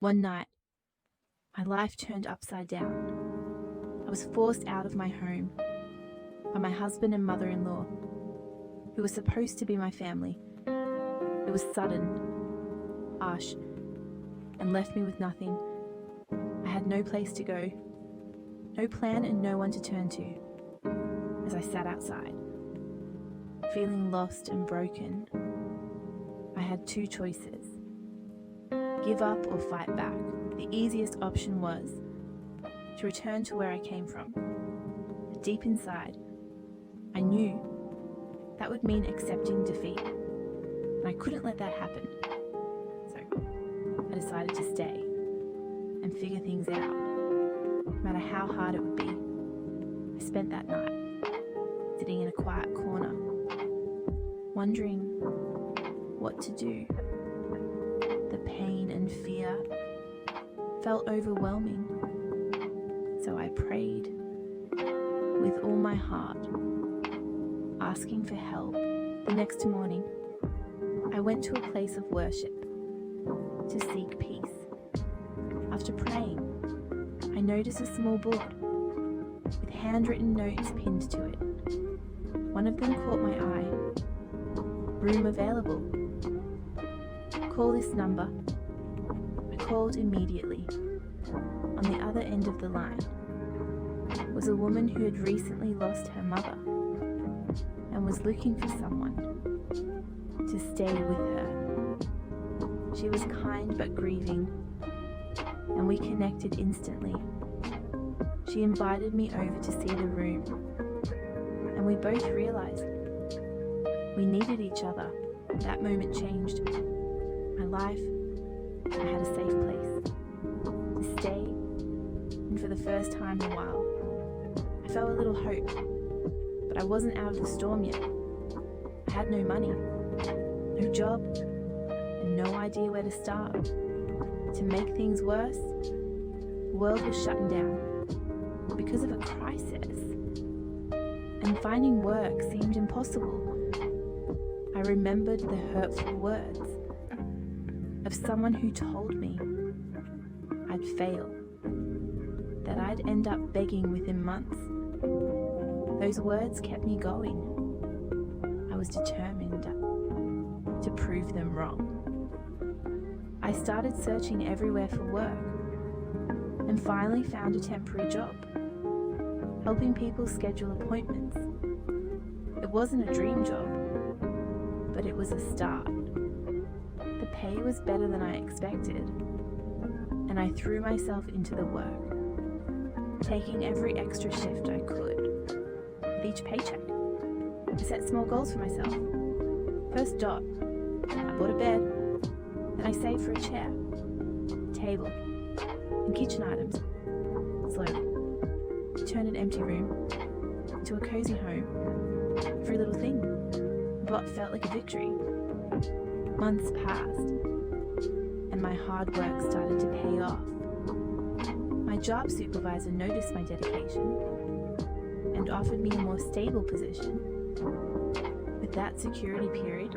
One night, my life turned upside down. I was forced out of my home by my husband and mother-in-law, who were supposed to be my family. It was sudden, harsh, and left me with nothing. I had no place to go, no plan and no one to turn to. As I sat outside, feeling lost and broken, I had two choices: give up or fight back. The easiest option was to return to where I came from. But deep inside, I knew that would mean accepting defeat, and I couldn't let that happen. So I decided to stay and figure things out, no matter how hard it would be. I spent that night sitting in a quiet corner, wondering what to do. The pain and fear felt overwhelming, so I prayed with all my heart, asking for help. The next morning, I went to a place of worship to seek peace. After praying, I noticed a small board with handwritten notes pinned to it. One of them caught my eye. Room available. Call this number. I called immediately. On the other end of the line was a woman who had recently lost her mother and was looking for someone to stay with her. She was kind but grieving, and we connected instantly. She invited me over to see the room, and we both realized we needed each other. That moment changed my life. I had a safe place to stay, and for the first time in a while, I felt a little hope. But I wasn't out of the storm yet. I had no money, no job, and no idea where to start. To make things worse, the world was shutting down because of a crisis, and finding work seemed impossible. I remembered the hurtful words of someone who told me I'd fail, that I'd end up begging within months. Those words kept me going. I was determined to prove them wrong. I started searching everywhere for work and finally found a temporary job, helping people schedule appointments. It wasn't a dream job, but it was a start. The pay was better than I expected, and I threw myself into the work, taking every extra shift I could. With each paycheck, I set small goals for myself. First job, I bought a bed, then I saved for a chair, table, and kitchen items. Slowly, I turned an empty room into a cozy home. Every little thing, but felt like a victory. Months passed, and my hard work started to pay off. My job supervisor noticed my dedication and offered me a more stable position. With that security period,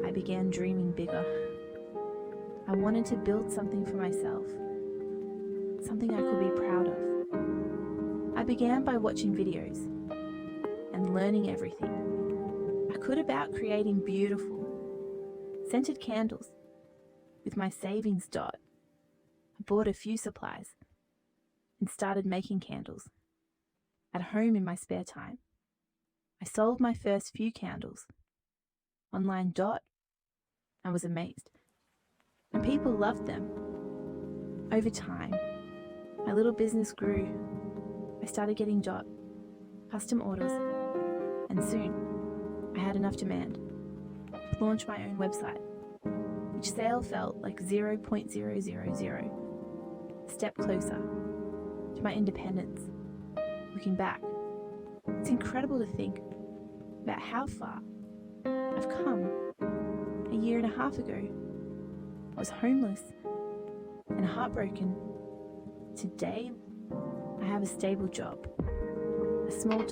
I began dreaming bigger. I wanted to build something for myself, something I could be proud of. I began by watching videos and learning everything I could about creating beautiful, scented candles. With my savings dot, I bought a few supplies and started making candles. At home in my spare time, I sold my first few candles online and was amazed. And people loved them. Over time, my little business grew. I started getting custom orders, and soon I had enough demand to launch my own website. Each sale felt like 0.000 step closer to my independence. Looking back, it's incredible to think about how far I've come. A year and a half ago, I was homeless and heartbroken. Today, I have a stable job, a small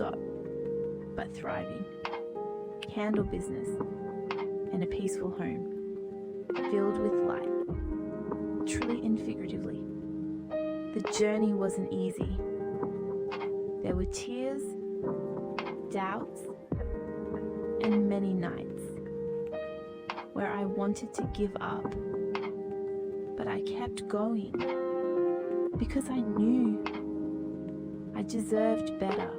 but thriving candle business, and a peaceful home filled with light. literally and figuratively. The journey wasn't easy. There were tears, doubts, and many nights where I wanted to give up. But I kept going because I knew I deserved better.